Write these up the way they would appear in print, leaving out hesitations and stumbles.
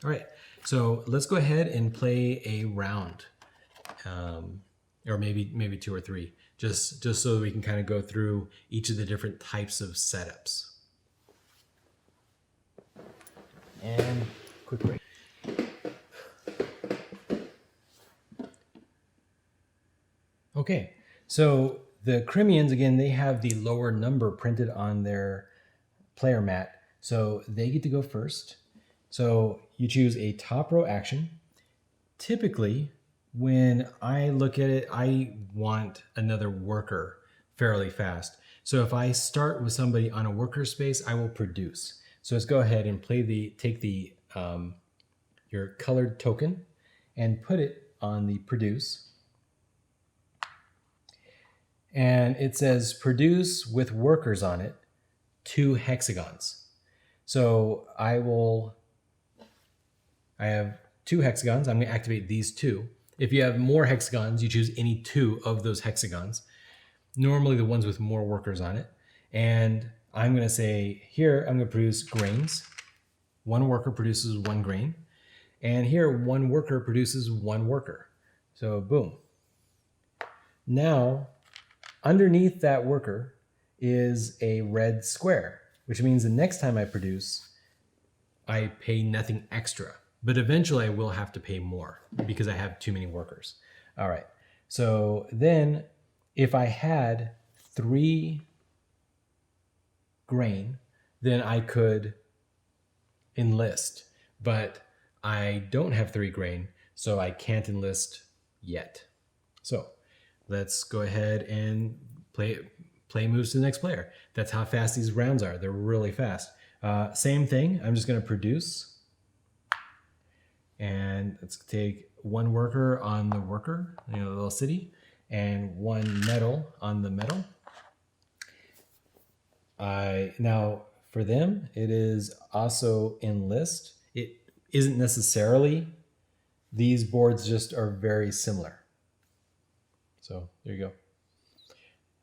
All right, so let's go ahead and play a round, or maybe two or three, just so we can kind of go through each of the different types of setups. And quick break. Okay, so the Crimeans, again, they have the lower number printed on their player mat, so they get to go first. So you choose a top row action. Typically, when I look at it, I want another worker fairly fast. So if I start with somebody on a worker space, I will produce. So let's go ahead and take the your colored token and put it on the produce. And it says produce with workers on it, 2 hexagons. So I have 2 hexagons. I'm going to activate these 2. If you have more hexagons, you choose any 2 of those hexagons. Normally the ones with more workers on it. And I'm going to say here, I'm going to produce grains. 1 worker produces 1 grain. And here, 1 worker produces 1 worker. So boom. Now, underneath that worker is a red square, which means the next time I produce, I pay nothing extra. But eventually I will have to pay more because I have too many workers. All right. So then if I had 3 grain, then I could enlist. But I don't have 3 grain, so I can't enlist yet. So let's go ahead and play moves to the next player. That's how fast these rounds are. They're really fast. Same thing. I'm just going to produce. And let's take 1 worker on the worker, the little city, and 1 metal on the metal. Now, for them, it is also enlist. It isn't necessarily. These boards just are very similar. So there you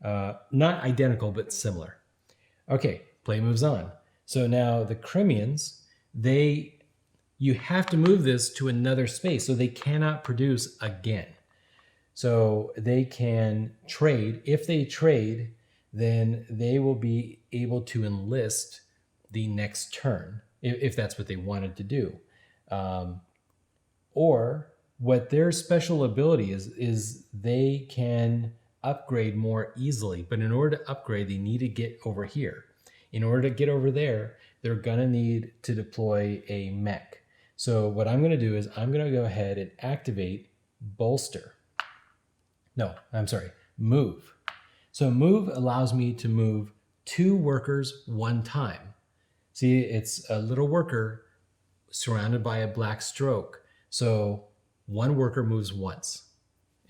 go. Not identical, but similar. Okay, play moves on. So now the Crimeans, you have to move this to another space, so they cannot produce again. So they can trade. If they trade, then they will be able to enlist the next turn, if that's what they wanted to do. Or what their special ability is they can upgrade more easily. But in order to upgrade, they need to get over here. In order to get over there, they're going to need to deploy a mech. So what I'm going to do is I'm going to go ahead and activate bolster. No, I'm sorry, move. So move allows me to move 2 workers 1 time. See, it's a little worker surrounded by a black stroke. So 1 worker moves once.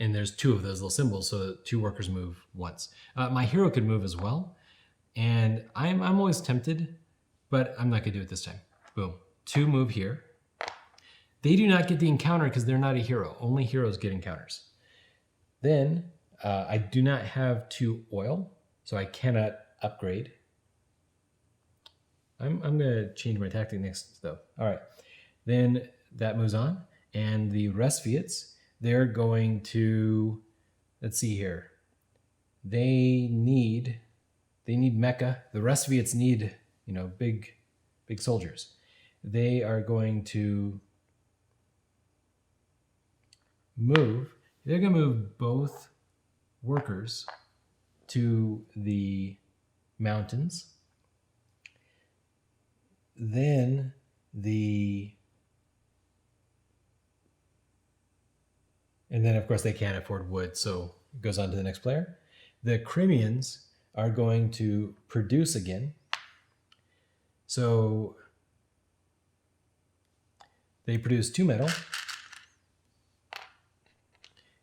And there's 2 of those little symbols, so 2 workers move once. My hero could move as well. And I'm always tempted, but I'm not going to do it this time. Boom. 2 move here. They do not get the encounter because they're not a hero. Only heroes get encounters. Then I do not have 2 oil, so I cannot upgrade. I'm going to change my tactic next, though. All right. Then that moves on. And the Resviets, they're going to, let's see here. They need mecha. The Resviets need, big soldiers. They are going to move. They're going to move both workers to the mountains. Then and then of course they can't afford wood, so it goes on to the next player. The Crimeans are going to produce again. So they produce 2 metal.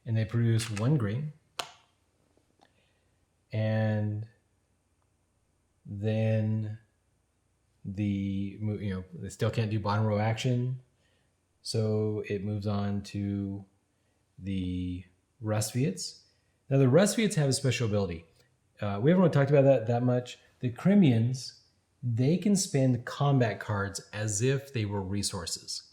And they produce 1 grain. And then they still can't do bottom row action. So it moves on to the Resviets. Now the Resviets have a special ability. We haven't really talked about that much. The Crimeans, they can spend combat cards as if they were resources.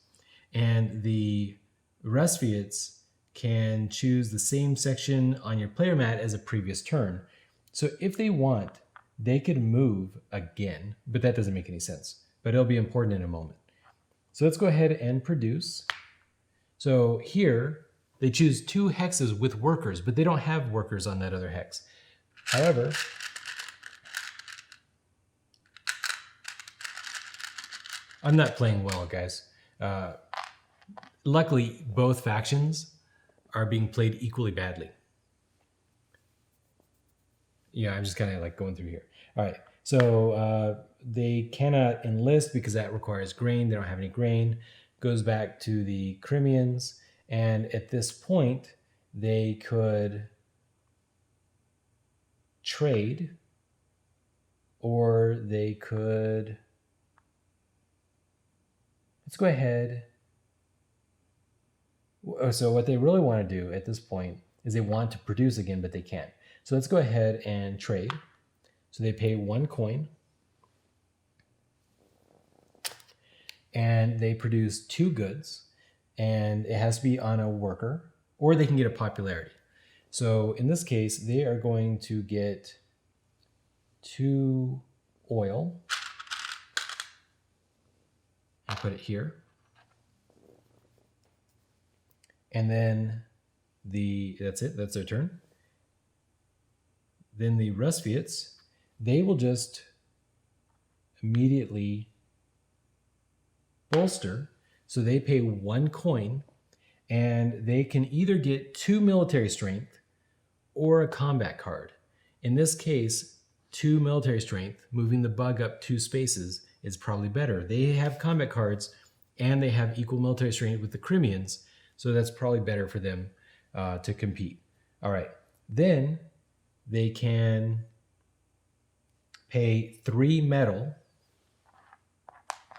And the Resviets can choose the same section on your player mat as a previous turn. So if they want, they could move again, but that doesn't make any sense. But it'll be important in a moment. So let's go ahead and produce. So here, they choose 2 hexes with workers, but they don't have workers on that other hex. However, I'm not playing well, guys. Luckily, both factions are being played equally badly. Yeah, I'm just kind of like going through here. All right, so they cannot enlist because that requires grain. They don't have any grain. Goes back to the Crimeans, and at this point, they could trade, or they could, let's go ahead. So what they really want to do at this point is they want to produce again, but they can't. So let's go ahead and trade. So they pay 1 coin, and they produce 2 goods, and it has to be on a worker, or they can get a popularity. So in this case, they are going to get 2 oil. I'll put it here. And then that's it, that's their turn. Then the Resviets, they will just immediately bolster. So they pay 1 coin, and they can either get 2 military strength or a combat card. In this case, 2 military strength, moving the bug up 2 spaces, is probably better. They have combat cards, and they have equal military strength with the Crimeans, so that's probably better for them to compete. All right, then they can pay 3 metal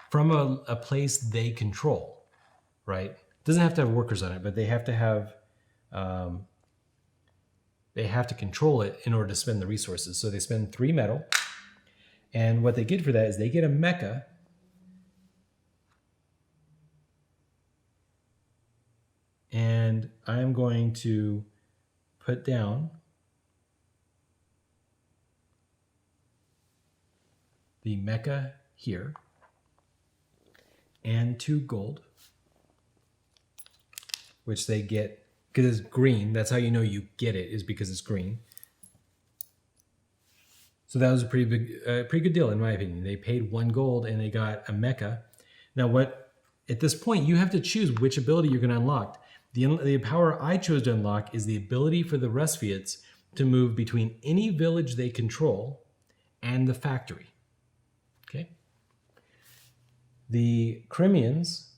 from a place they control, right? Doesn't have to have workers on it, but they have to have, they have to control it in order to spend the resources. So they spend 3 metal, and what they get for that is they get a mecha, and I'm going to put down the mecha here and 2 gold, which they get because it's green. That's how you know you get it, is because it's green. So that was a pretty good deal in my opinion. They paid 1 gold and they got a mecha. Now at this point, you have to choose which ability you're going to unlock. The power I chose to unlock is the ability for the Resviets to move between any village they control and the factory. Okay. The Crimeans,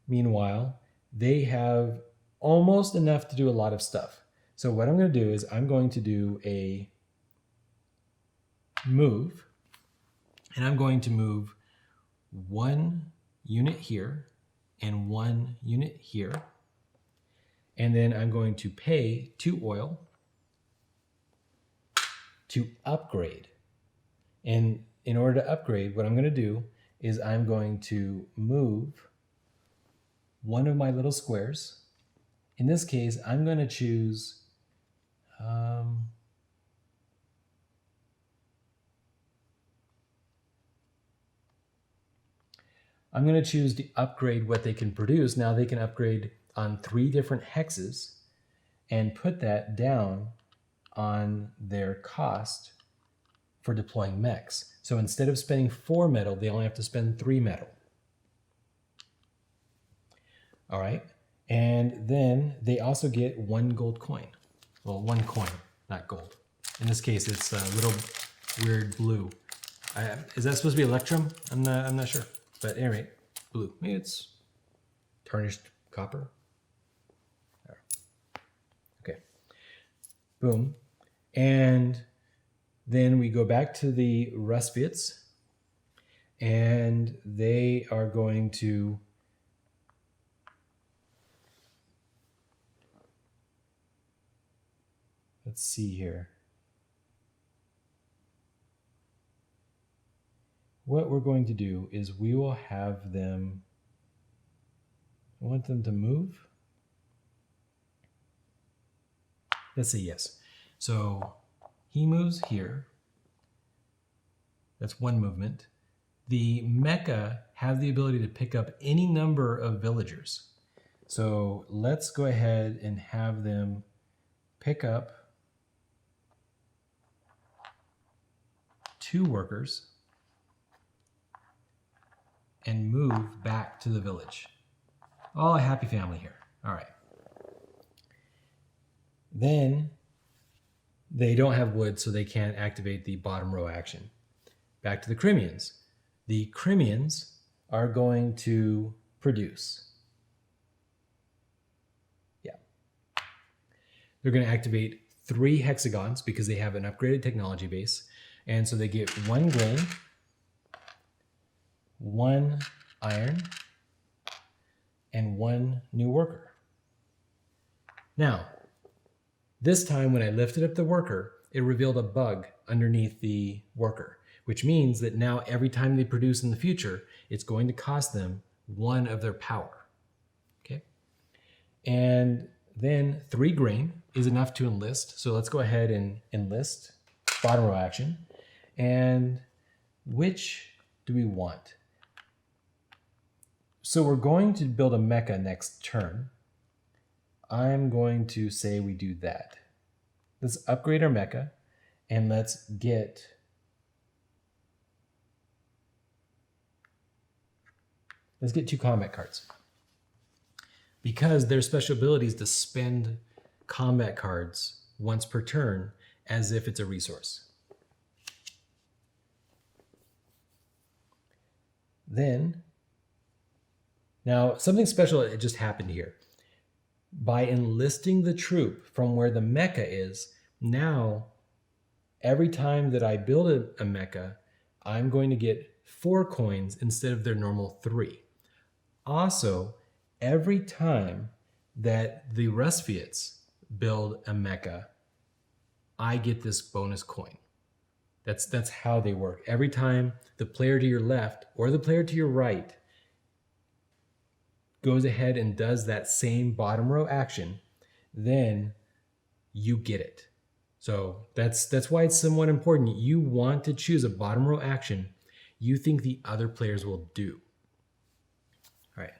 meanwhile, they have almost enough to do a lot of stuff. So what I'm going to do is I'm going to do a move, and I'm going to move 1 unit here and 1 unit here. And then I'm going to pay 2 oil to upgrade. And in order to upgrade, what I'm going to do is I'm going to move 1 of my little squares. In this case, I'm going to choose I'm going to choose to upgrade what they can produce. Now they can upgrade on 3 different hexes and put that down on their cost for deploying mechs. So instead of spending 4 metal, they only have to spend 3 metal. All right. And then they also get 1 gold coin. Well, 1 coin, not gold. In this case, it's a little weird blue. Is that supposed to be electrum? I'm not sure. But anyway, blue. Maybe it's tarnished copper. Okay. Boom. And then we go back to the Resviets, and they are going to let's see here. What we're going to do is we will have them I want them to move. Let's say yes. So he moves here. That's one movement. The mecha have the ability to pick up any number of villagers. So let's go ahead and have them pick up 2 workers and move back to the village. Oh, a happy family here. All right. Then they don't have wood, so they can't activate the bottom row action. Back to the Crimeans. The Crimeans are going to produce. Yeah. They're going to activate 3 hexagons because they have an upgraded technology base. And so they get 1 grain, 1 iron, and 1 new worker. Now, this time when I lifted up the worker, it revealed a bug underneath the worker, which means that now every time they produce in the future, it's going to cost them 1 of their power. Okay? And then 3 grain is enough to enlist. So let's go ahead and enlist, bottom row action. And which do we want? So we're going to build a mecha next turn. I'm going to say we do that. Let's upgrade our mecha and let's get Let's get 2 combat cards. Because their special ability is to spend combat cards once per turn as if it's a resource. Then, now something special just happened here. By enlisting the troop from where the mecha is, now every time that I build a mecha, I'm going to get 4 coins instead of their normal 3. Also, every time that the Rustfiats build a mecha, I get this bonus coin. That's how they work. Every time the player to your left or the player to your right goes ahead and does that same bottom row action, then you get it. So that's why it's somewhat important. You want to choose a bottom row action you think the other players will do. All right.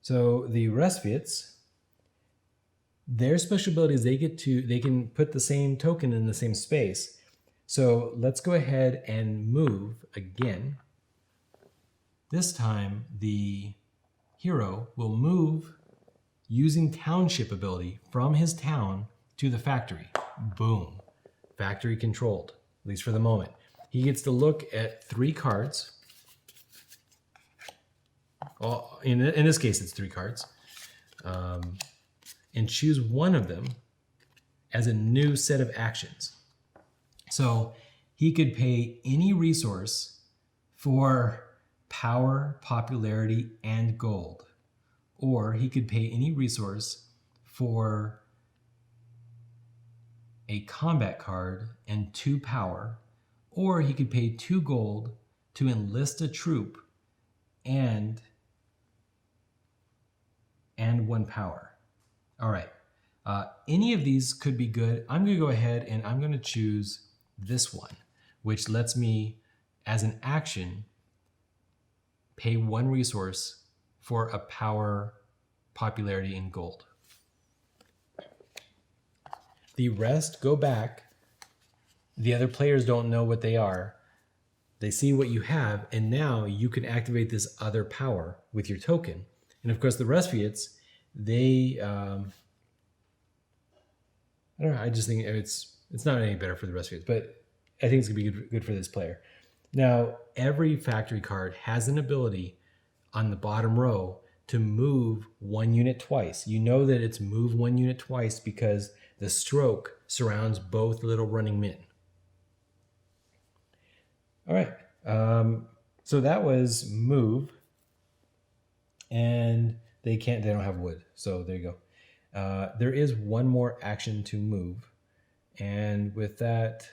So the Rustfiats, their special ability is they can put the same token in the same space. So let's go ahead and move again. This time the hero will move using township ability from his town to the factory. Boom. Factory controlled, at least for the moment. He gets to look at 3 cards. Well, in this case, it's 3 cards. And choose one of them as a new set of actions. So he could pay any resource for power, popularity, and gold. Or he could pay any resource for a combat card and 2 power. Or he could pay 2 gold to enlist a troop and 1 power. All right, any of these could be good. I'm gonna go ahead and I'm gonna choose this one, which lets me, as an action, pay 1 resource for a power, popularity, and gold. The rest go back. The other players don't know what they are. They see what you have, and now you can activate this other power with your token. And of course, the Rustfiats, they, I don't know, I just think it's not any better for the Rustfiats, but I think it's gonna be good for this player. Now, every factory card has an ability on the bottom row to move 1 unit twice. You know that it's move 1 unit twice because the stroke surrounds both little running men. All right, so that was move, and they don't have wood, so there you go. There is 1 more action to move, and with that,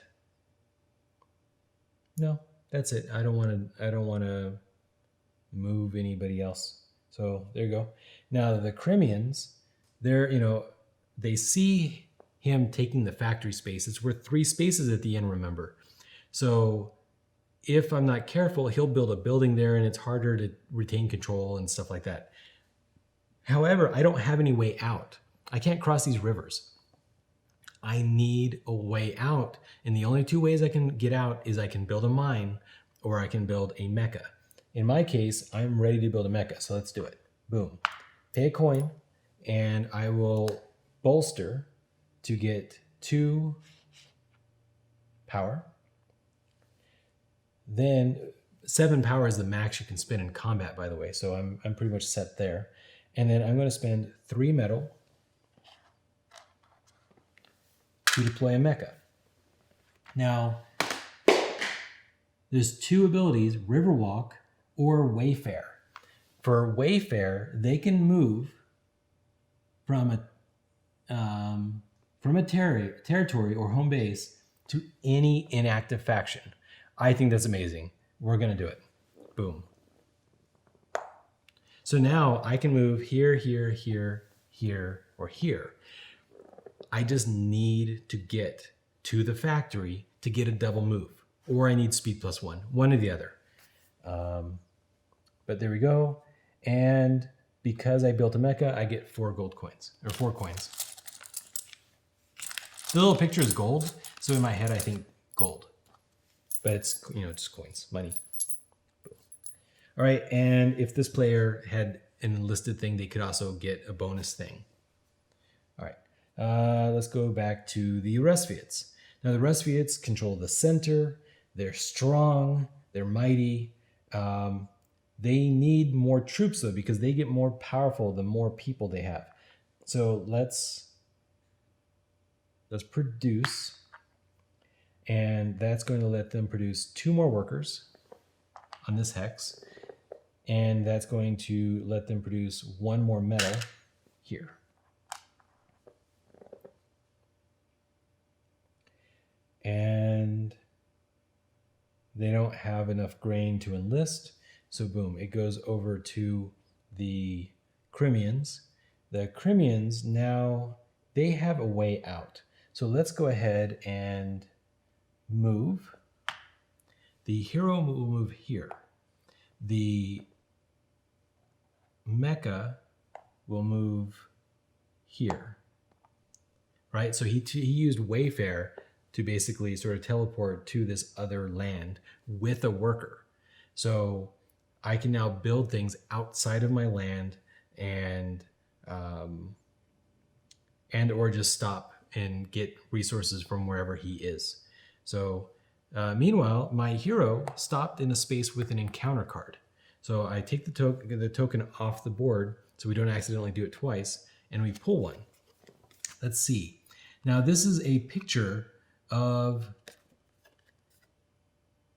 no, that's it. I don't want to move anybody else. So there you go. Now the Crimeans, they're, you know, they see him taking the factory space. It's worth 3 spaces at the end, remember. So if I'm not careful, he'll build a building there and it's harder to retain control and stuff like that. However, I don't have any way out. I can't cross these rivers. I need a way out. And the only 2 ways I can get out is I can build a mine or I can build a mecha. In my case, I'm ready to build a mecha. So let's do it. Boom. Pay a coin and I will bolster to get 2 power. Then 7 power is the max you can spend in combat, by the way. So I'm pretty much set there. And then I'm going to spend 3 metal to deploy a mecha. Now, there's 2 abilities, Riverwalk or Wayfare. For Wayfare, they can move from a territory or home base to any inactive faction. I think that's amazing. We're going to do it. Boom. So now I can move here, here, here, here, or here. I just need to get to the factory to get a double move. Or I need speed +1, one or the other. But there we go. And because I built a mecha, I get 4 gold coins, or 4 coins. The little picture is gold, so in my head I think gold. But it's, you know, just coins, money. All right, and if this player had an enlisted thing, they could also get a bonus thing. All right, let's go back to the Resviets. Now the Resviets control the center. They're strong. They're mighty. They need more troops though, because they get more powerful the more people they have. So let's produce, and that's going to let them produce 2 more workers on this hex. And that's going to let them produce 1 more metal here. And they don't have enough grain to enlist. So boom, it goes over to the Crimeans. The Crimeans now, they have a way out. So let's go ahead and move. The hero will move here. The mecha will move here, right? So he used Wayfare to basically sort of teleport to this other land with a worker. So I can now build things outside of my land and or just stop and get resources from wherever he is. So meanwhile, my hero stopped in a space with an encounter card. So I take the token off the board so we don't accidentally do it twice, and we pull one. Let's see. Now this is a picture of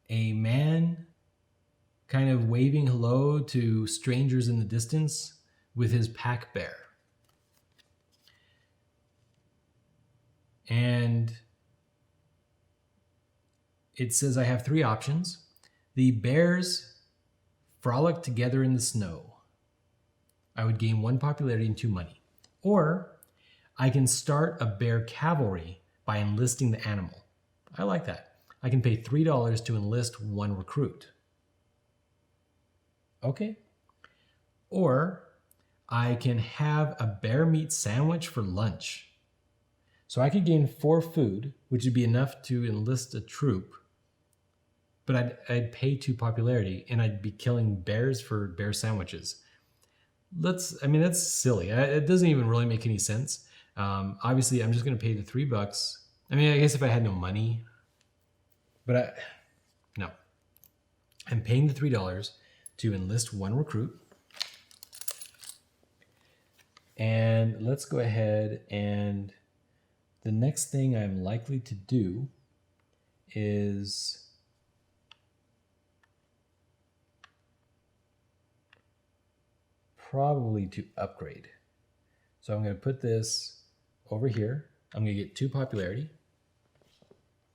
a man kind of waving hello to strangers in the distance with his pack bear. And it says I have 3 options. The bears frolic together in the snow. I would gain 1 popularity and 2 money. Or I can start a bear cavalry by enlisting the animal. I like that. I can pay $3 to enlist 1 recruit. Okay. Or I can have a bear meat sandwich for lunch. So I could gain 4 food, which would be enough to enlist a troop, but I'd pay 2 popularity and I'd be killing bears for bear sandwiches. That's silly. It doesn't even really make any sense. Obviously, I'm just going to pay the $3. I mean, I guess if I had no money, but no. I'm paying the $3 to enlist 1 recruit. And let's go ahead, and the next thing I'm likely to do is probably to upgrade. So I'm going to put this over here. I'm going to get 2 popularity.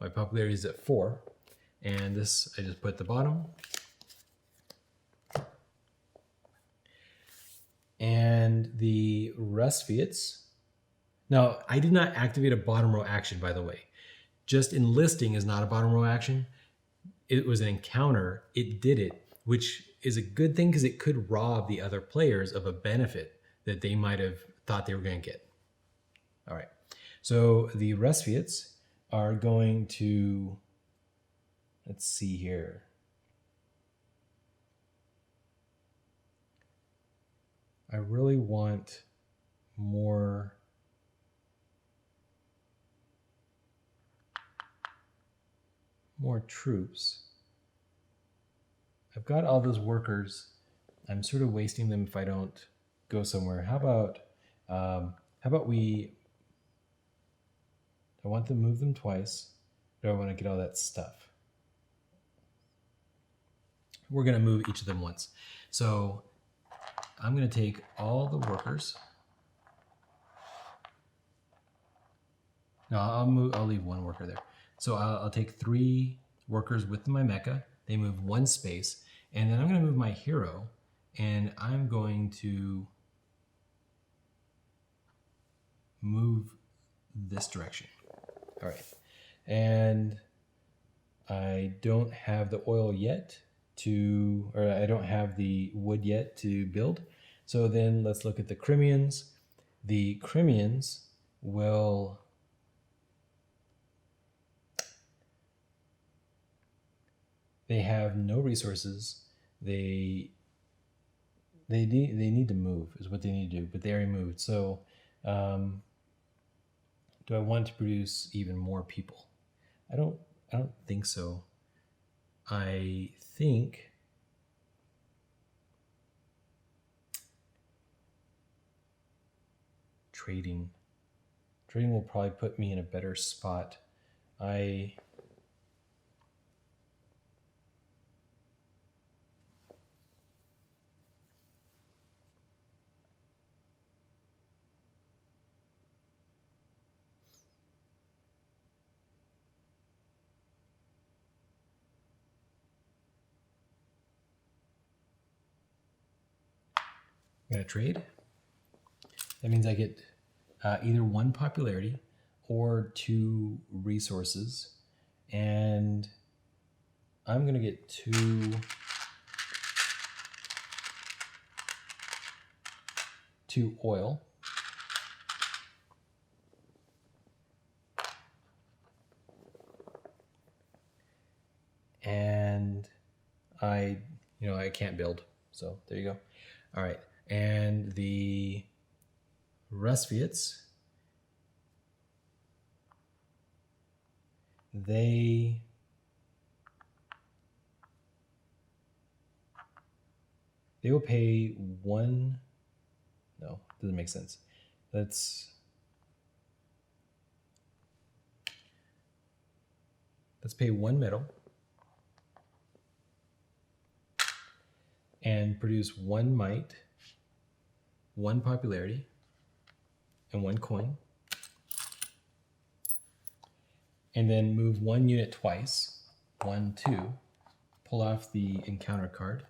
My popularity is at 4. And this I just put at the bottom. And the Resfiets. Now, I did not activate a bottom row action, by the way. Just enlisting is not a bottom row action. It was an encounter. It did it, which is a good thing because it could rob the other players of a benefit that they might have thought they were going to get. All right. So the Resfiets are going to, let's see here. I really want more troops. I've got all those workers. I'm sort of wasting them if I don't go somewhere. How about we, I want to move them twice. Do I want to get all that stuff? We're going to move each of them once. So I'm going to take all the workers. No, I'll leave one worker there. So I'll take 3 workers with my mecha. They move 1 space. And then I'm going to move my hero. And I'm going to move this direction. All right. And I don't have the oil yet or I don't have the wood yet to build. So then let's look at the Crimeans. The Crimeans will... They have no resources. They need to move is what they need to do, but they already moved. So do I want to produce even more people? I don't think so. I think trading will probably put me in a better spot. I'm going to trade. That means I get either 1 popularity or 2 resources. And I'm going to get 2 oil. And I can't build. So there you go. All right. And the Resfiets, they will pay 1. No, doesn't make sense. Let's pay 1 metal and produce 1 might, 1 popularity, and 1 coin. And then move 1 unit twice, 1, 2, pull off the encounter card,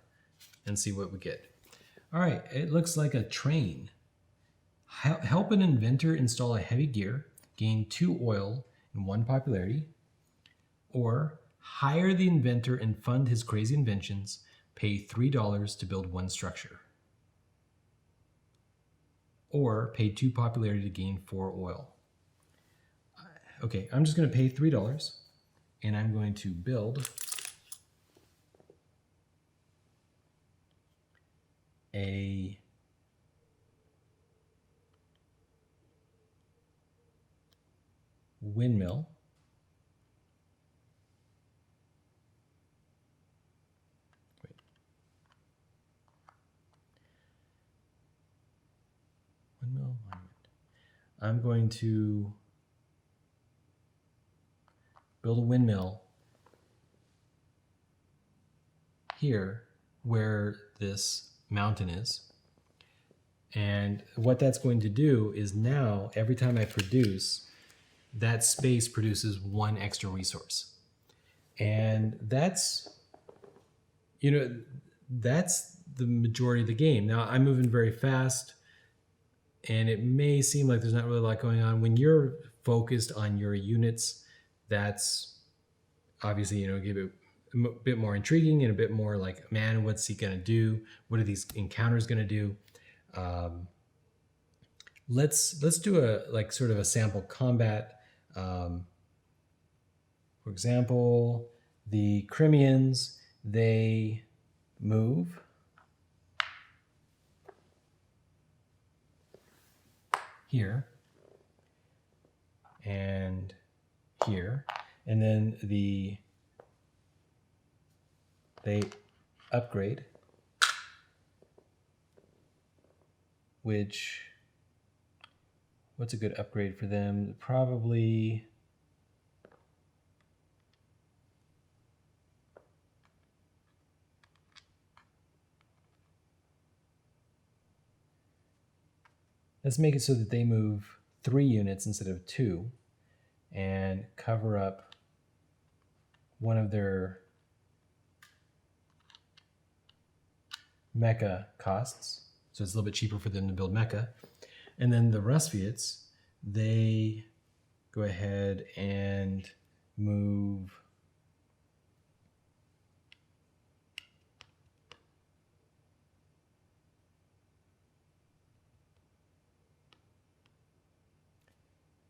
and see what we get. All right, it looks like a train. Help an inventor install a heavy gear, gain 2 oil and 1 popularity, or hire the inventor and fund his crazy inventions, pay $3 to build 1 structure. Or pay 2 popularity to gain 4 oil. Okay, I'm just going to pay $3 and I'm going to build a windmill. Windmill monument. I'm going to build a windmill here where this mountain is. And what that's going to do is now every time I produce, that space produces 1 extra resource. And that's the majority of the game. Now I'm moving very fast, and it may seem like there's not really a lot going on. When you're focused on your units, that's obviously, give it a bit more intriguing and a bit more like, man, what's he gonna do? What are these encounters gonna do? Let's do a sort of a sample combat. For example, the Crimeans, they move here and here, and then they upgrade, what's a good upgrade for them? Probably let's make it so that they move 3 units instead of 2 and cover up one of their mecha costs. So it's a little bit cheaper for them to build mecha. And then the Rusviets, they go ahead and move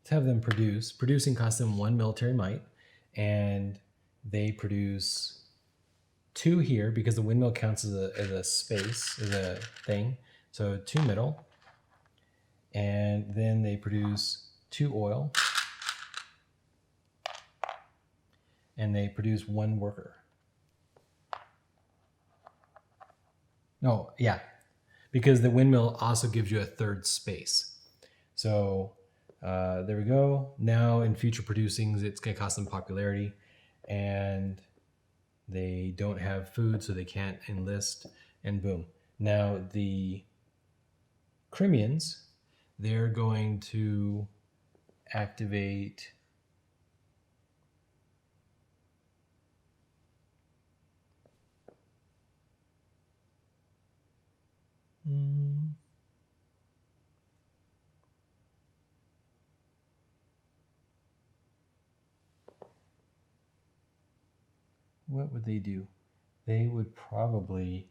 to have them produce. Producing costs them 1 military might, and they produce 2 here because the windmill counts as a space, as a thing. So 2 middle, and then they produce 2 oil, and they produce 1 worker. No, yeah, because the windmill also gives you a 3rd space. So there we go. Now in future producings, it's going to cost them popularity, and they don't have food, so they can't enlist, and boom. Now the Crimeans, they're going to activate what would they do? They would probably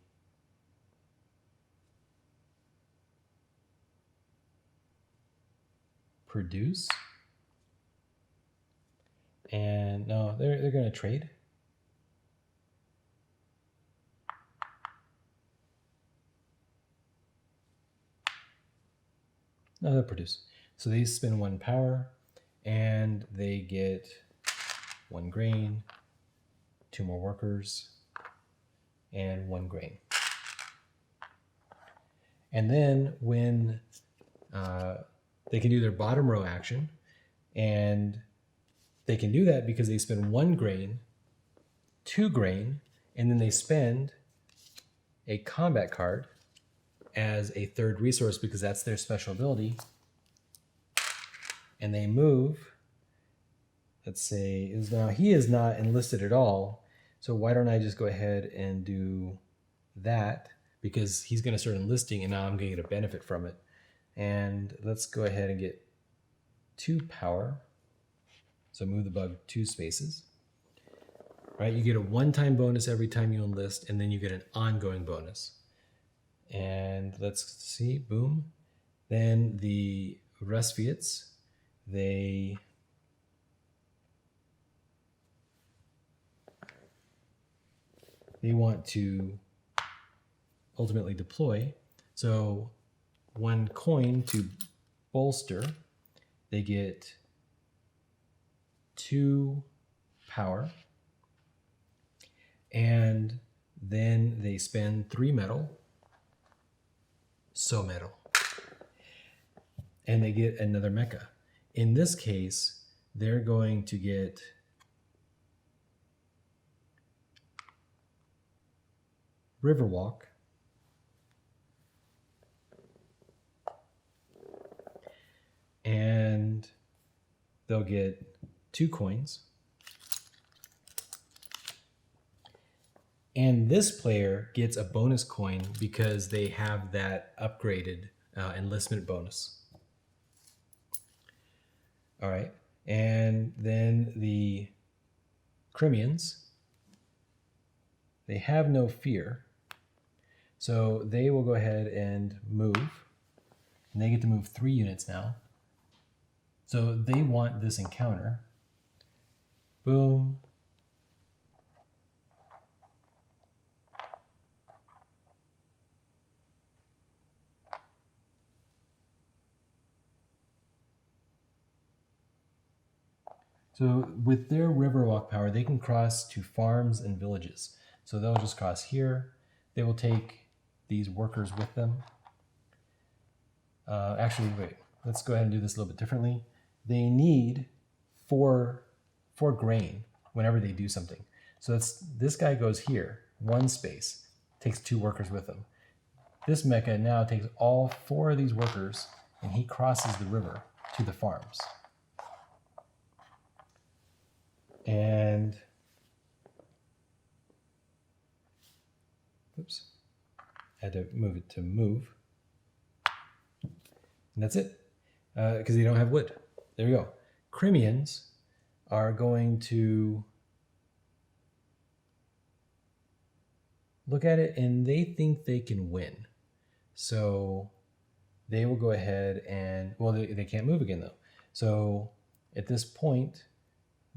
produce, and no, they're going to trade. No, they'll produce. So they spend 1 power, and they get 1 grain, 2 more workers, and 1 grain. And then when they can do their bottom row action, and they can do that because they spend 1 grain, 2 grain, and then they spend a combat card as a 3rd resource because that's their special ability. And they move, let's say, now he is not enlisted at all. So why don't I just go ahead and do that, because he's going to start enlisting and now I'm going to get a benefit from it. And let's go ahead and get 2 power. So move the bug 2 spaces. Right, you get a 1-time bonus every time you enlist, and then you get an ongoing bonus. And let's see, boom. Then the Rusviets, they want to ultimately deploy. So 1 coin to bolster, they get 2 power, and then they spend 3 metal, so metal, and they get another mecha. In this case, they're going to get Riverwalk, and they'll get 2 coins, And this player gets a bonus coin because they have that upgraded enlistment bonus. All right. And then the Crimeans, they have no fear. So they will go ahead and move. And they get to move 3 units now. So they want this encounter. Boom. So with their Riverwalk power, they can cross to farms and villages. So they'll just cross here. They will take these workers with them. Actually, wait, let's go ahead and do this a little bit differently. They need four grain whenever they do something. So this guy goes here, 1 space, takes 2 workers with him. This mecha now takes all 4 of these workers and he crosses the river to the farms. And oops, I had to move it to move. And that's it, because they don't have wood. There we go. Crimeans are going to look at it and they think they can win. So they will go ahead and, well, they can't move again though. So at this point,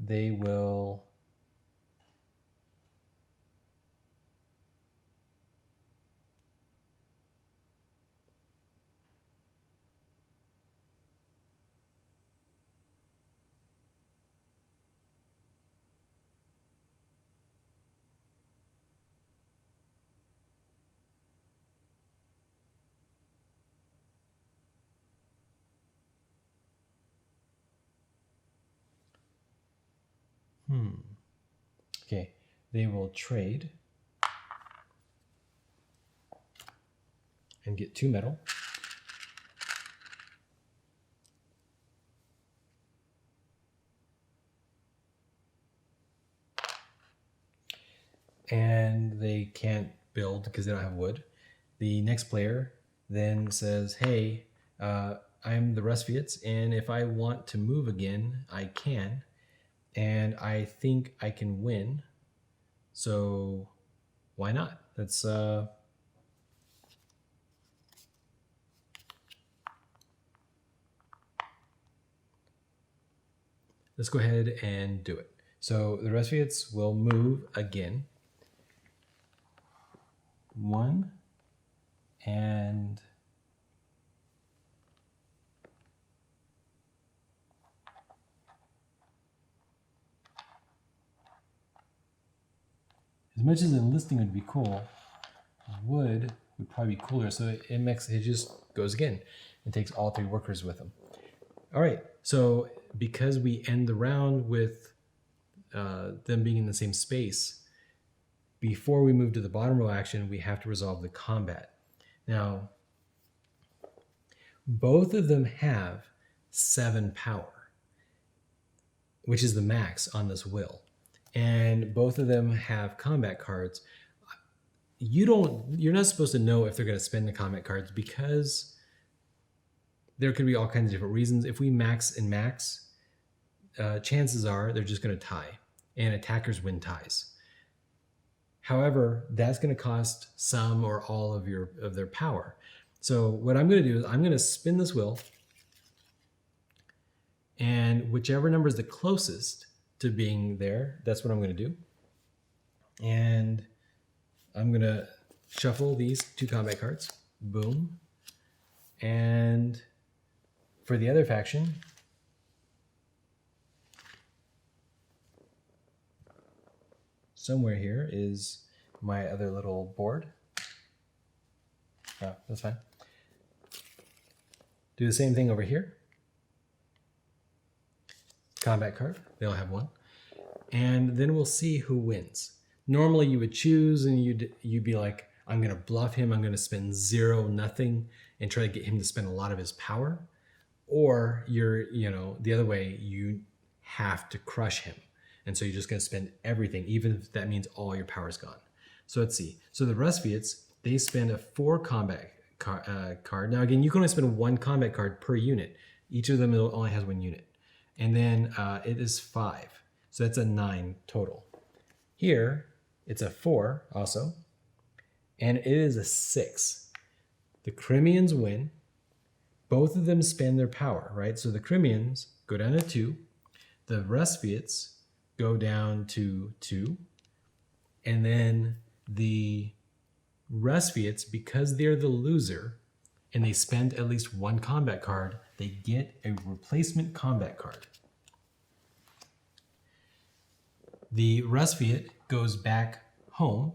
they will okay, they will trade and get 2 metal. And they can't build because they don't have wood. The next player then says, hey, I'm the Rusviets, and if I want to move again, I can. And I think I can win. So why not? Let's go ahead and do it. So the Rusviets will move again. 1 and as much as enlisting would be cool, wood would probably be cooler. So it just goes again and takes all 3 workers with them. All right, so because we end the round with them being in the same space, before we move to the bottom row action, we have to resolve the combat. Now, both of them have 7 power, which is the max on this will. And both of them have combat cards. You're not supposed to know if they're going to spend the combat cards because there could be all kinds of different reasons. If we max and max, chances are they're just going to tie, and attackers win ties. However, that's going to cost some or all of their power. So what I'm going to do is I'm going to spin this wheel, and whichever number is the closest to being there, that's what I'm going to do. And I'm going to shuffle these 2 combat cards. Boom. And for the other faction, somewhere here is my other little board. Oh, that's fine. Do the same thing over here. Combat card, they all have 1. And then we'll see who wins. Normally you would choose and you'd be like, I'm going to bluff him, I'm going to spend 0, nothing, and try to get him to spend a lot of his power. Or you're, the other way, you have to crush him. And so you're just going to spend everything, even if that means all your power is gone. So let's see. So the Rustviets, they spend a 4 combat card. Now again, you can only spend 1 combat card per unit. Each of them only has 1 unit. And then it is 5. So that's a 9 total. Here, it's a 4 also. And it is a 6. The Crimeans win. Both of them spend their power, right? So the Crimeans go down to 2. The Rustviets go down to 2. And then the Rustviets, because they're the loser and they spend at least 1 combat card, they get a replacement combat card. The Rustviet goes back home,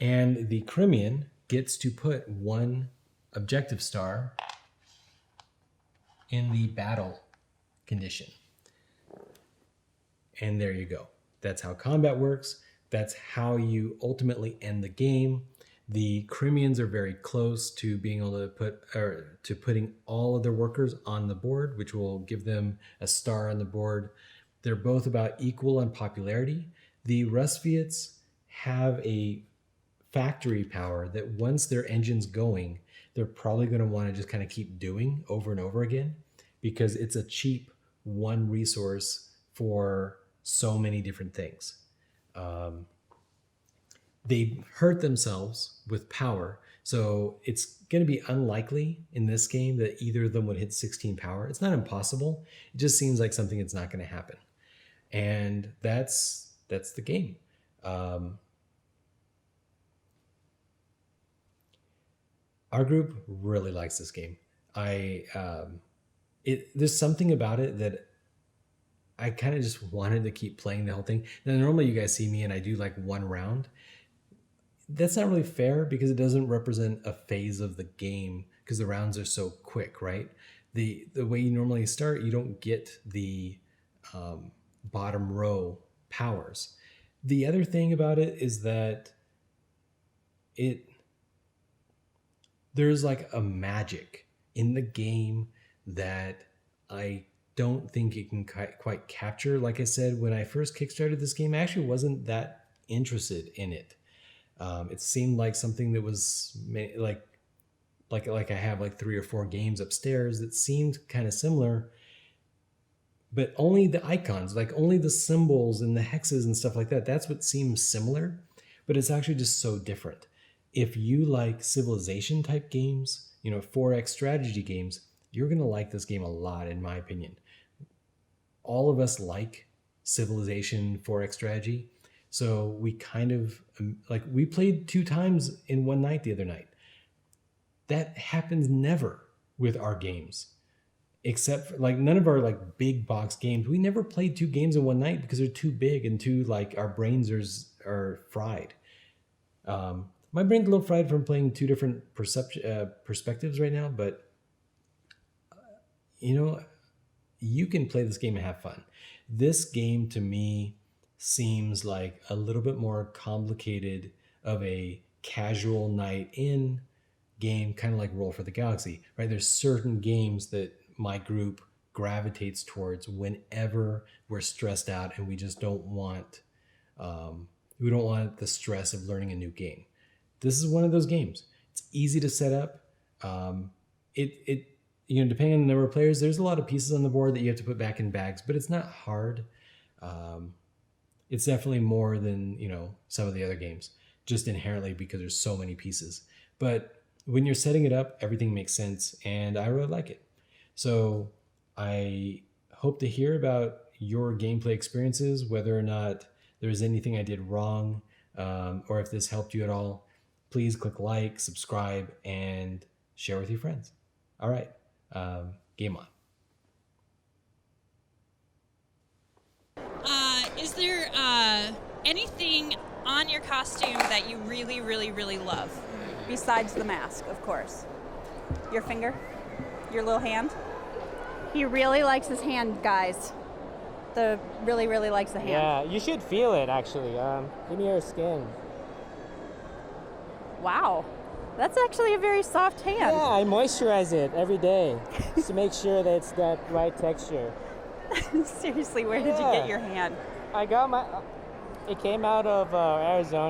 and the Crimean gets to put 1 objective star in the battle condition. And there you go. That's how combat works. That's how you ultimately end the game. The Crimeans are very close to being able to putting all of their workers on the board, which will give them a star on the board. They're both about equal in popularity. The Rustviets have a factory power that once their engine's going, they're probably going to want to just kind of keep doing over and over again, because it's a cheap 1 resource for so many different things. They hurt themselves with power, so it's going to be unlikely in this game that either of them would hit 16 power. It's not impossible. It just seems like something that's not going to happen. And that's the game. Our group really likes this game. There's something about it that I kind of just wanted to keep playing the whole thing. Now, normally you guys see me and I do like 1 round. That's not really fair because it doesn't represent a phase of the game because the rounds are so quick, right? The way you normally start, you don't get the bottom row powers. The other thing about it is that there's like a magic in the game that I don't think it can quite capture. Like I said, when I first kickstarted this game, I actually wasn't that interested in it. It seemed like something that was like I have like 3 or 4 games upstairs that seemed kind of similar, but only the icons, like only the symbols and the hexes and stuff like that. That's what seems similar, but it's actually just so different. If you like civilization type games, 4X strategy games, you're going to like this game a lot, in my opinion. All of us like civilization 4X strategy. So we kind of we played 2 times in one night the other night. That happens never with our games, except for none of our big box games. We never played 2 games in one night because they're too big and too our brains are fried. My brain's a little fried from playing 2 different perspectives right now, but you can play this game and have fun. This game to me seems like a little bit more complicated of a casual night in game, kind of like Roll for the Galaxy, right? There's certain games that my group gravitates towards whenever we're stressed out and we just don't want the stress of learning a new game. This is one of those games. It's easy to set up. Depending on the number of players, there's a lot of pieces on the board that you have to put back in bags, but it's not hard. It's definitely more than, some of the other games, just inherently because there's so many pieces. But when you're setting it up, everything makes sense, and I really like it. So I hope to hear about your gameplay experiences, whether or not there's anything I did wrong, or if this helped you at all. Please click like, subscribe, and share with your friends. All right, game on. Is there anything on your costume that you really, really, really love? Besides the mask, of course. Your finger? Your little hand? He really likes his hand, guys. Really, really likes the hand. Yeah, you should feel it, actually. Give me your skin. Wow. That's actually a very soft hand. Yeah, I moisturize it every day to make sure that it's that right texture. Seriously, where did you get your hand? I got my... It came out of Arizona.